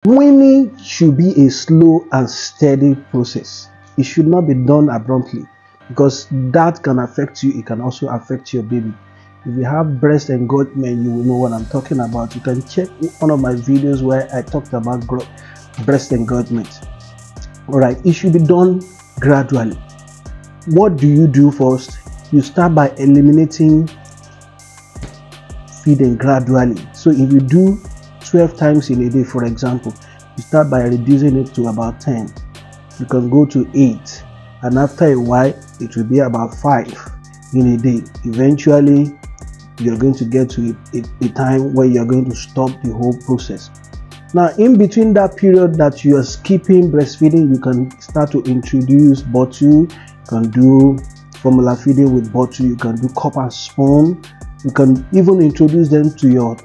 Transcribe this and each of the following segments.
Weaning should be a slow and steady process. It should not be done abruptly, because that can affect you. It can also affect your baby. If you have breast engorgement, you will know what I'm talking about. You can check one of my videos where I talked about breast engorgement. Alright, it should be done gradually. What do you do first? You start by eliminating feeding gradually. So if you do 12 times in a day, for example, you start by reducing it to about 10. You can go to 8, and after a while it will be about 5 in a day. Eventually you're going to get to a time where you're going to stop the whole process. Now, in between that period that you are skipping breastfeeding, you can start to introduce bottle. You can do formula feeding with bottle. You can do cup and spoon. You can even introduce them to your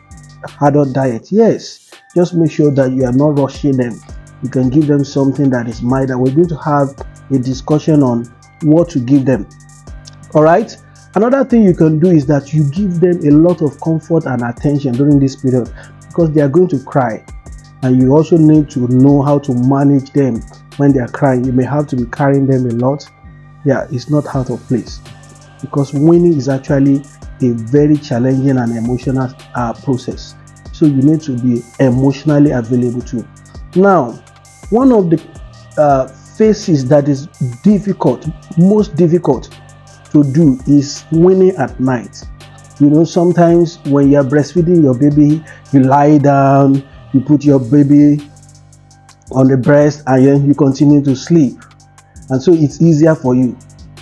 adult diet. Yes, just make sure that you are not rushing them. You can give them something that is mild, and we're going to have a discussion on what to give them. All right. Another thing you can do is that you give them a lot of comfort and attention during this period, because they are going to cry, and you also need to know how to manage them when they are crying. You may have to be carrying them a lot. Yeah, it's not out of place, because weaning is actually a very challenging and emotional process. So you need to be emotionally available too. Now, one of the phases that is most difficult to do is weaning at night. You know, sometimes when you're breastfeeding your baby, you lie down, you put your baby on the breast, and then you continue to sleep, and so it's easier for you.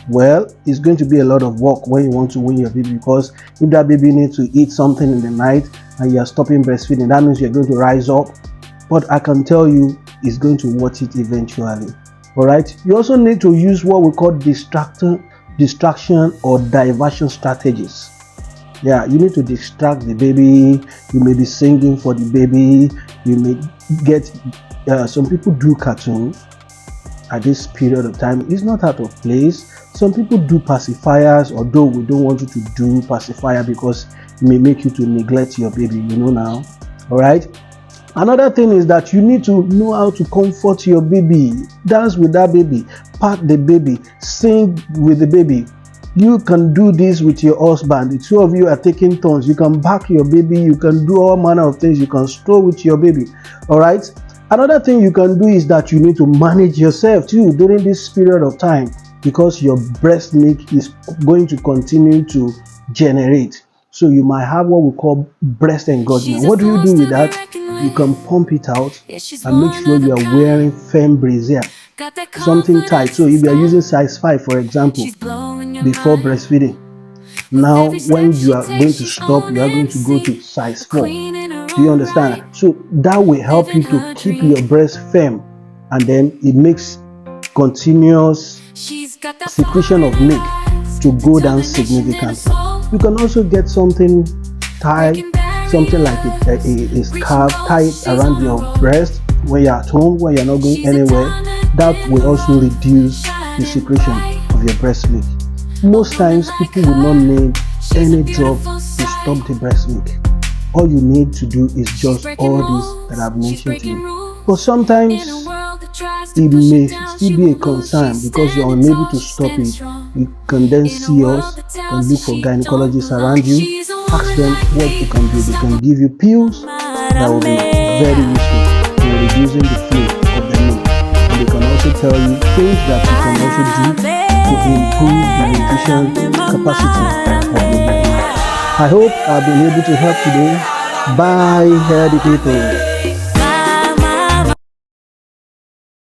Well, it's going to be a lot of work when you want to wean your baby, because if that baby needs to eat something in the night and you're stopping breastfeeding, that means you're going to rise up. But I can tell you, it's going to worth it eventually. All right. You also need to use what we call distraction or diversion strategies. Yeah, you need to distract the baby. You may be singing for the baby. You may get some people do cartoon at this period of time. It's not out of place. Some people do pacifiers, although we don't want you to do pacifier because it may make you to neglect your baby, you know now. All right. Another thing is that you need to know how to comfort your baby. Dance with that baby, pat the baby, sing with the baby. You can do this with your husband. The two of you are taking turns. You can back your baby. You can do all manner of things. You can stroll with your baby. All right. Another thing you can do is that you need to manage yourself too during this period of time, because your breast milk is going to continue to generate. So you might have what we call breast engorgement. What do you do with that? You can pump it out and make sure you are wearing firm brassiere, something tight. So if you are using size 5, for example, before breastfeeding, now when you are going to stop, you are going to go to size 4. Do you understand? So that will help you to keep your breast firm, and then it makes continuous secretion of milk to go down significantly. You can also get something tied, something like a scarf tied around your breast when you're at home, when you're not going anywhere. That will also reduce the secretion of your breast milk. Most times people will not need any drug to stop the breast milk. All you need to do is just all this that I've mentioned to you. But sometimes it may still be a concern because you're unable to stop it. You can then see us and look for gynecologists around you. Ask them what you can do. They can give you pills that will be very useful in reducing the flow of the milk. And they can also tell you things that you can also do to improve the nutrition capacity of the baby. I hope I've been able to help today. Bye, healthy people.